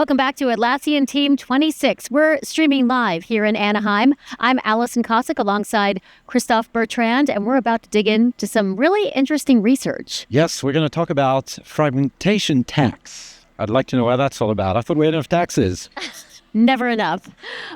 Welcome back to Atlassian Team 26. We're streaming live here in Anaheim. I'm Alison, Kosik, alongside Christophe, Bertrand, and we're about to dig into some really interesting research. Yes, we're going to talk about fragmentation tax. I'd like to know what that's all about. I thought we had enough taxes. Never enough.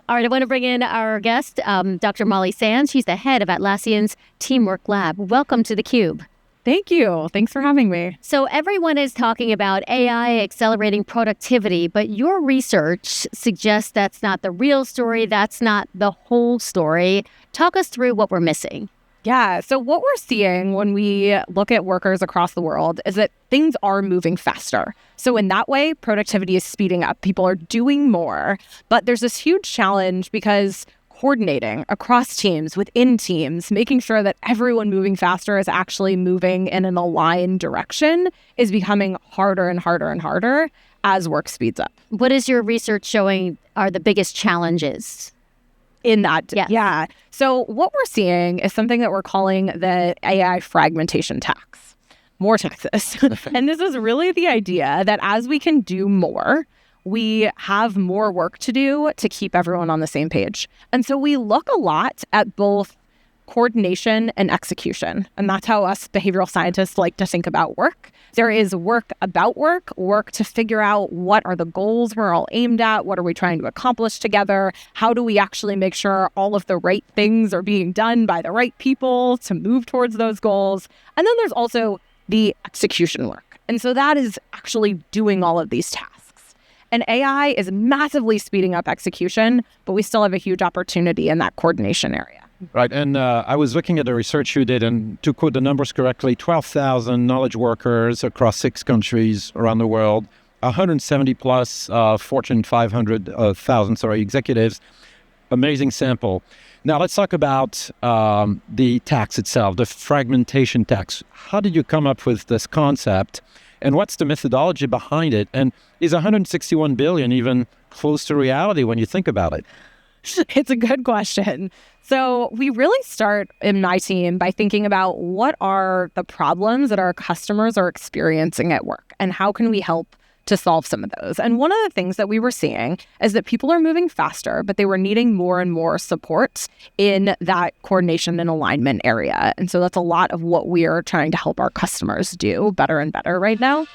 All right, I want to bring in our guest, Dr. Molly Sands. She's the head of Atlassian's Teamwork Lab. Welcome to theCUBE. Thank you. Thanks for having me. So everyone is talking about AI accelerating productivity, but your research suggests that's not the real story. That's not the whole story. Talk us through what we're missing. Yeah. So what we're seeing when we look at workers across the world is that things are moving faster. So in that way, productivity is speeding up. People are doing more, but there's this huge challenge because coordinating across teams, within teams, making sure that everyone moving faster is actually moving in an aligned direction is becoming harder and harder and harder as work speeds up. What is your research showing are the biggest challenges? In that, yes. Yeah. So what we're seeing is something that we're calling the AI fragmentation tax. More taxes. And this is really the idea that as we can do more, we have more work to do to keep everyone on the same page. And so we look a lot at both coordination and execution. And that's how us behavioral scientists like to think about work. There is work about work to figure out what are the goals we're all aimed at, what are we trying to accomplish together, how do we actually make sure all of the right things are being done by the right people to move towards those goals. And then there's also the execution work. And so that is actually doing all of these tasks. And AI is massively speeding up execution, but we still have a huge opportunity in that coordination area. Right. And I was looking at the research you did, and to quote the numbers correctly, 12,000 knowledge workers across 6 countries around the world, 170 plus Fortune 500,000 executives. Amazing sample. Now, let's talk about the tax itself, the fragmentation tax. How did you come up with this concept? And what's the methodology behind it? And is 161 billion even close to reality when you think about it? It's a good question. So we really start in my team by thinking about what are the problems that our customers are experiencing at work and how can we help to solve some of those. And one of the things that we were seeing is that people are moving faster, but they were needing more and more support in that coordination and alignment area. And so that's a lot of what we are trying to help our customers do better and better right now.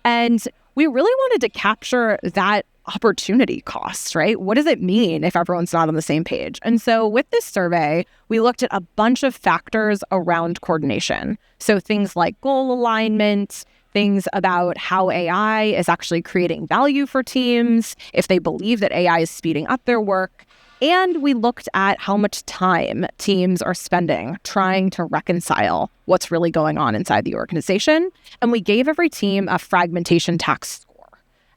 And we really wanted to capture that opportunity cost, right? What does it mean if everyone's not on the same page? And so with this survey, we looked at a bunch of factors around coordination. So things like goal alignment, things about how AI is actually creating value for teams, if they believe that AI is speeding up their work. And we looked at how much time teams are spending trying to reconcile what's really going on inside the organization. And we gave every team a fragmentation tax score.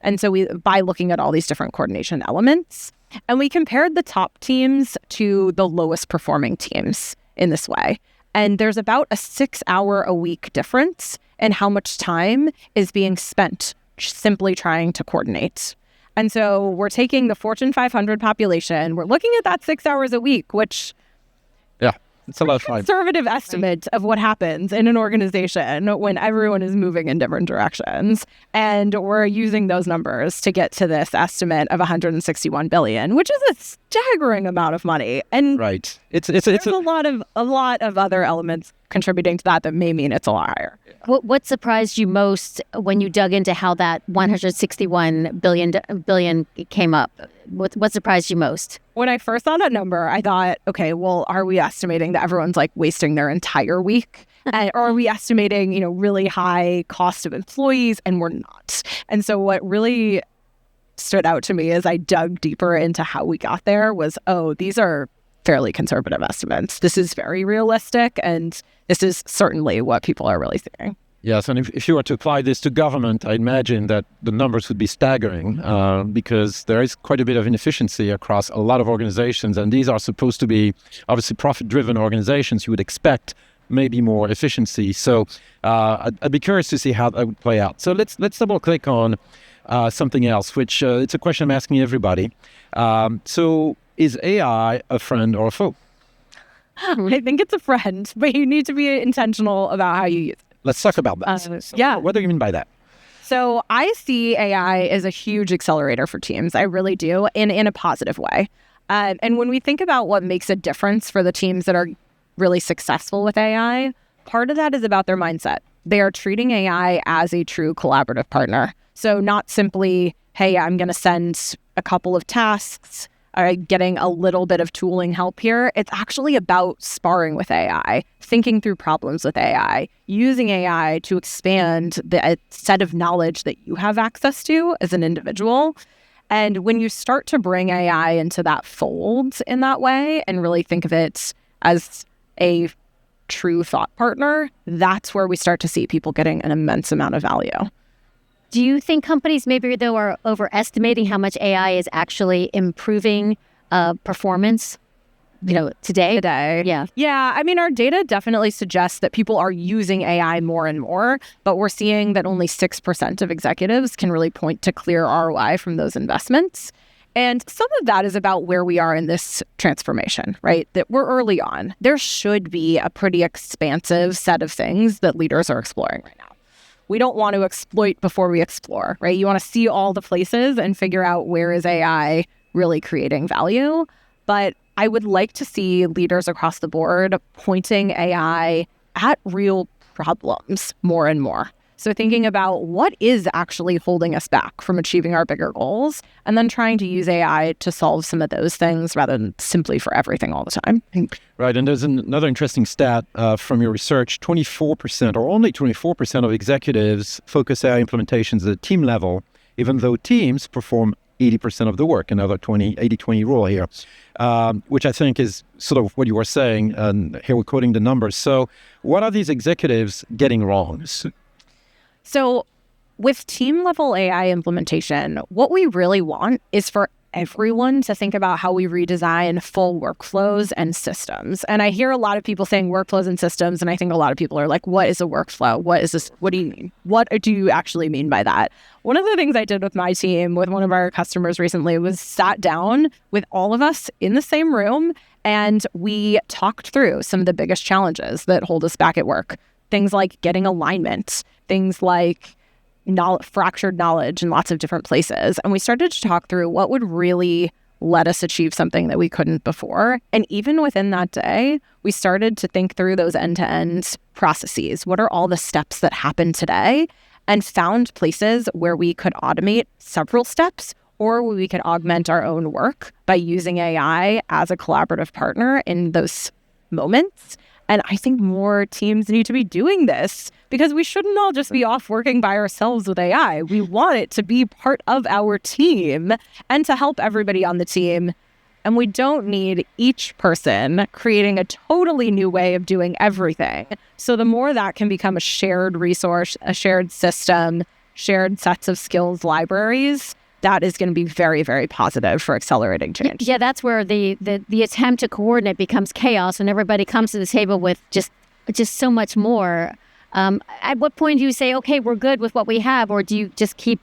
And so by looking at all these different coordination elements, and we compared the top teams to the lowest performing teams in this way. And there's about a 6-hour-a-week difference in how much time is being spent simply trying to coordinate. And so we're taking the Fortune 500 population, we're looking at that 6 hours a week, which it's a lot of fun. Conservative estimate of what happens in an organization when everyone is moving in different directions. And we're using those numbers to get to this estimate of 161 billion, which is a staggering amount of money. And right. It's a lot of other elements contributing to that may mean it's a lot higher. What surprised you most when you dug into how that 161 billion came up? What surprised you most? When I first saw that number, I thought, okay, well, are we estimating that everyone's like wasting their entire week? Or are we estimating, really high cost of employees? And we're not. And so what really stood out to me as I dug deeper into how we got there was, these are fairly conservative estimates. This is very realistic, and this is certainly what people are really seeing. Yes, and if you were to apply this to government, I imagine that the numbers would be staggering because there is quite a bit of inefficiency across a lot of organizations, and these are supposed to be obviously profit-driven organizations. You would expect maybe more efficiency. So I'd be curious to see how that would play out. So let's double-click on something else, which it's a question I'm asking everybody. So is AI a friend or a foe? I think it's a friend, but you need to be intentional about how you use it. Let's talk about that. Yeah. What do you mean by that? So I see AI as a huge accelerator for teams. I really do, in a positive way. And when we think about what makes a difference for the teams that are really successful with AI, part of that is about their mindset. They are treating AI as a true collaborative partner. So not simply, hey, I'm going to send a couple of tasks, getting a little bit of tooling help here. It's actually about sparring with AI, thinking through problems with AI, using AI to expand the set of knowledge that you have access to as an individual. And when you start to bring AI into that fold in that way and really think of it as a true thought partner, that's where we start to see people getting an immense amount of value. Do you think companies maybe, though, are overestimating how much AI is actually improving performance, today? Yeah. Yeah. I mean, our data definitely suggests that people are using AI more and more, but we're seeing that only 6% of executives can really point to clear ROI from those investments. And some of that is about where we are in this transformation, right? That we're early on. There should be a pretty expansive set of things that leaders are exploring right now. We don't want to exploit before we explore, right? You want to see all the places and figure out where is AI really creating value. But I would like to see leaders across the board pointing AI at real problems more and more. So thinking about what is actually holding us back from achieving our bigger goals, and then trying to use AI to solve some of those things rather than simply for everything all the time. Right. And there's another interesting stat from your research. 24% or only 24% of executives focus AI implementations at a team level, even though teams perform 80% of the work, another 80-20 rule here, which I think is sort of what you were saying. And here we're quoting the numbers. So what are these executives getting wrong? So with team level AI implementation, what we really want is for everyone to think about how we redesign full workflows and systems. And I hear a lot of people saying workflows and systems, and I think a lot of people are like, what is a workflow? What is this? What do you mean? What do you actually mean by that? One of the things I did with my team, with one of our customers recently, was sat down with all of us in the same room, and we talked through some of the biggest challenges that hold us back at work. Things like getting alignment, things like fractured knowledge in lots of different places. And we started to talk through what would really let us achieve something that we couldn't before. And even within that day, we started to think through those end-to-end processes. What are all the steps that happen today? And found places where we could automate several steps, or where we could augment our own work by using AI as a collaborative partner in those moments. And I think more teams need to be doing this, because we shouldn't all just be off working by ourselves with AI. We want it to be part of our team and to help everybody on the team. And we don't need each person creating a totally new way of doing everything. So the more that can become a shared resource, a shared system, shared sets of skills libraries, that is going to be very, very positive for accelerating change. Yeah, that's where the attempt to coordinate becomes chaos, and everybody comes to the table with just so much more. At what point do you say, okay, we're good with what we have, or do you just keep,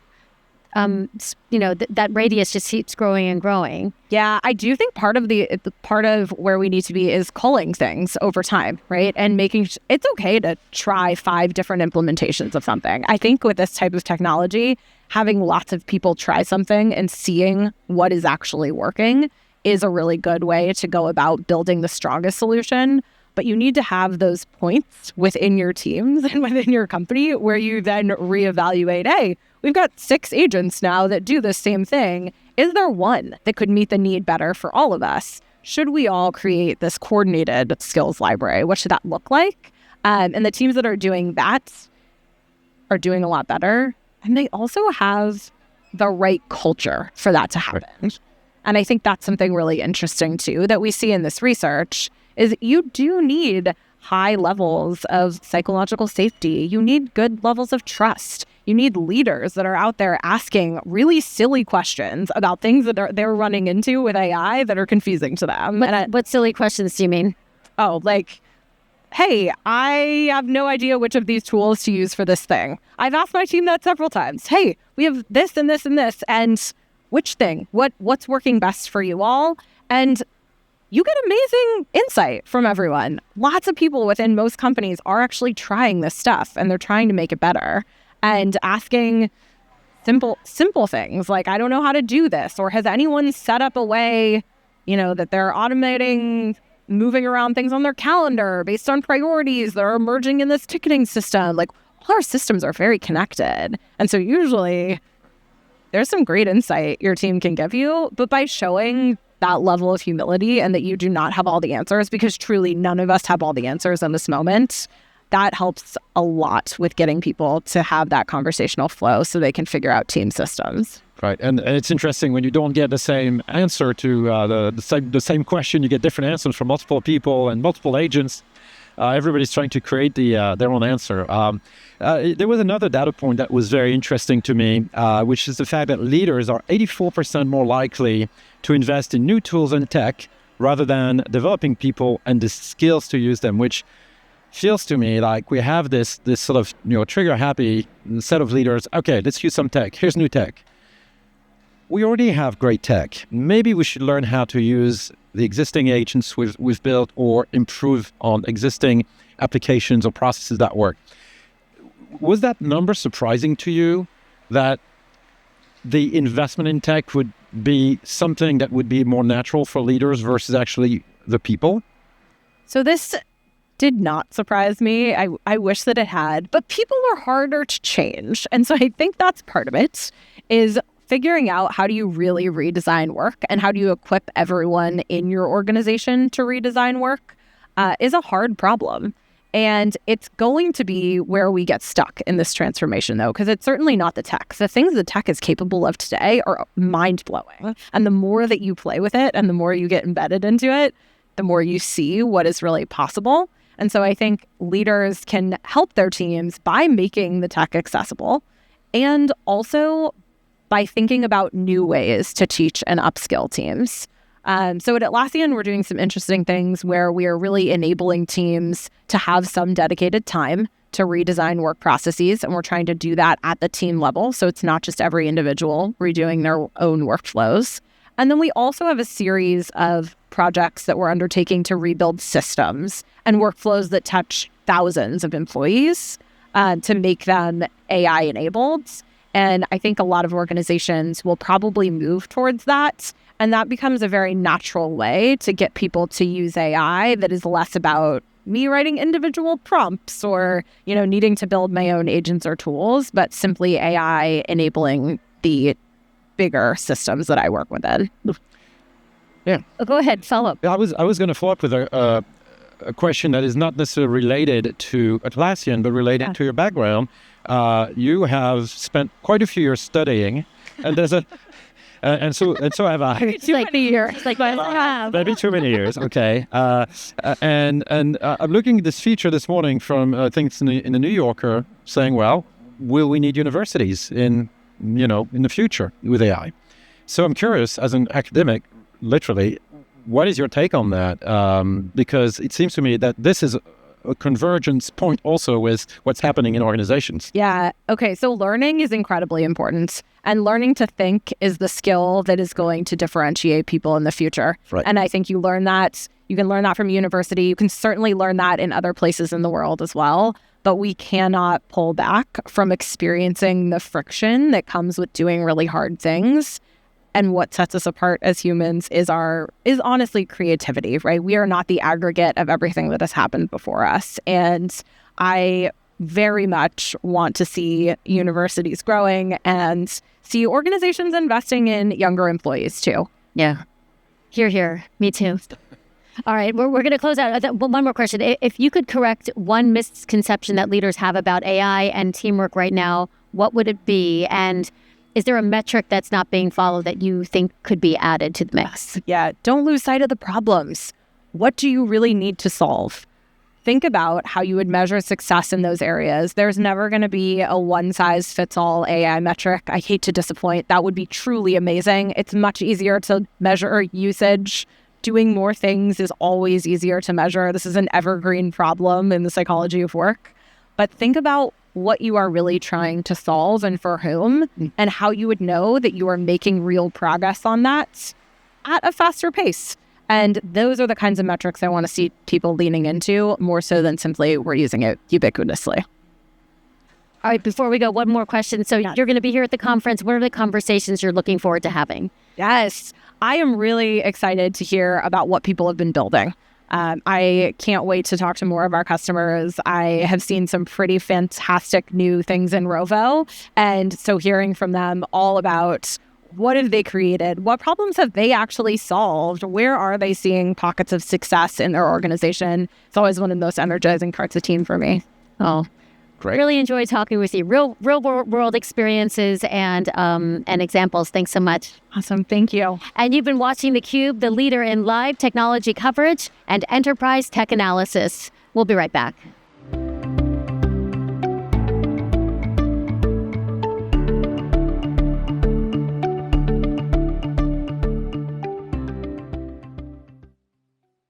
that radius just keeps growing and growing? Yeah, I do think part of where we need to be is culling things over time, right? And making it's okay to try 5 different implementations of something. I think with this type of technology, having lots of people try something and seeing what is actually working is a really good way to go about building the strongest solution. But you need to have those points within your teams and within your company where you then reevaluate, hey, we've got 6 agents now that do the same thing. Is there one that could meet the need better for all of us? Should we all create this coordinated skills library? What should that look like? And the teams that are doing that are doing a lot better. And they also have the right culture for that to happen. Right. And I think that's something really interesting, too, that we see in this research, is you do need high levels of psychological safety. You need good levels of trust. You need leaders that are out there asking really silly questions about things that they're running into with AI that are confusing to them. What silly questions do you mean? Oh, like, hey, I have no idea which of these tools to use for this thing. I've asked my team that several times. Hey, we have this and this and this, and which thing? What's working best for you all? And you get amazing insight from everyone. Lots of people within most companies are actually trying this stuff, and they're trying to make it better. and asking simple things like, I don't know how to do this, or has anyone set up a way, that they're automating moving around things on their calendar based on priorities that are emerging in this ticketing system. Like, all our systems are very connected. And so usually there's some great insight your team can give you, but by showing that level of humility and that you do not have all the answers, because truly none of us have all the answers in this moment, that helps a lot with getting people to have that conversational flow so they can figure out team systems. Right. And it's interesting when you don't get the same answer to the same question, you get different answers from multiple people and multiple agents. Everybody's trying to create their own answer. There was another data point that was very interesting to me, which is the fact that leaders are 84% more likely to invest in new tools and tech rather than developing people and the skills to use them, which feels to me like we have this sort of trigger happy set of leaders. Okay, let's use some tech. Here's new tech. We already have great tech. Maybe we should learn how to use the existing agents we've built or improve on existing applications or processes that work. Was that number surprising to you, that the investment in tech would be something that would be more natural for leaders versus actually the people? So this did not surprise me. I wish that it had, but people are harder to change. And so I think that's part of it, is figuring out how do you really redesign work and how do you equip everyone in your organization to redesign work is a hard problem. And it's going to be where we get stuck in this transformation, though, because it's certainly not the tech. The things the tech is capable of today are mind-blowing. And the more that you play with it and the more you get embedded into it, the more you see what is really possible. And so I think leaders can help their teams by making the tech accessible and also by thinking about new ways to teach and upskill teams. So at Atlassian, we're doing some interesting things where we are really enabling teams to have some dedicated time to redesign work processes. And we're trying to do that at the team level. So it's not just every individual redoing their own workflows. And then we also have a series of projects that we're undertaking to rebuild systems and workflows that touch thousands of employees to make them AI enabled. And I think a lot of organizations will probably move towards that. And that becomes a very natural way to get people to use AI that is less about me writing individual prompts or, needing to build my own agents or tools, but simply AI enabling the bigger systems that I work within. Yeah. Go ahead, follow up. I was going to follow up with a question that is not necessarily related to Atlassian, but related to your background. You have spent quite a few years studying, and there's and so have I. It's like many years. Like maybe too many years. Okay. And I'm looking at this feature this morning from I think it's in the New Yorker saying, well, will we need universities in the future with AI? So I'm curious, as an academic, literally, what is your take on that? Because it seems to me that this is a convergence point also with what's happening in organizations. Yeah. Okay. So learning is incredibly important. And learning to think is the skill that is going to differentiate people in the future. Right. And I think you learn that. You can learn that from university. You can certainly learn that in other places in the world as well. But we cannot pull back from experiencing the friction that comes with doing really hard things. And what sets us apart as humans is honestly creativity, right? We are not the aggregate of everything that has happened before us. And I very much want to see universities growing and see organizations investing in younger employees too. Yeah. Here. Me too. All right. We're going to close out. One more question. If you could correct one misconception that leaders have about AI and teamwork right now, what would it be? And is there a metric that's not being followed that you think could be added to the mix? Yeah, don't lose sight of the problems. What do you really need to solve? Think about how you would measure success in those areas. There's never going to be a one-size-fits-all AI metric. I hate to disappoint. That would be truly amazing. It's much easier to measure usage. Doing more things is always easier to measure. This is an evergreen problem in the psychology of work. But think about what you are really trying to solve and for whom, and how you would know that you are making real progress on that at a faster pace. And those are the kinds of metrics I want to see people leaning into more so than simply we're using it ubiquitously. All right, before we go, one more question. So you're going to be here at the conference. What are the conversations you're looking forward to having? Yes, I am really excited to hear about what people have been building. I can't wait to talk to more of our customers. I have seen some pretty fantastic new things in Rovo. And so hearing from them all about what have they created? What problems have they actually solved? Where are they seeing pockets of success in their organization? It's always one of the most energizing parts of Team for me. Oh, Great. really enjoyed talking with you. Real world experiences and examples. Thanks so much. Awesome. Thank you. And you've been watching theCUBE, the leader in live technology coverage and enterprise tech analysis. We'll be right back.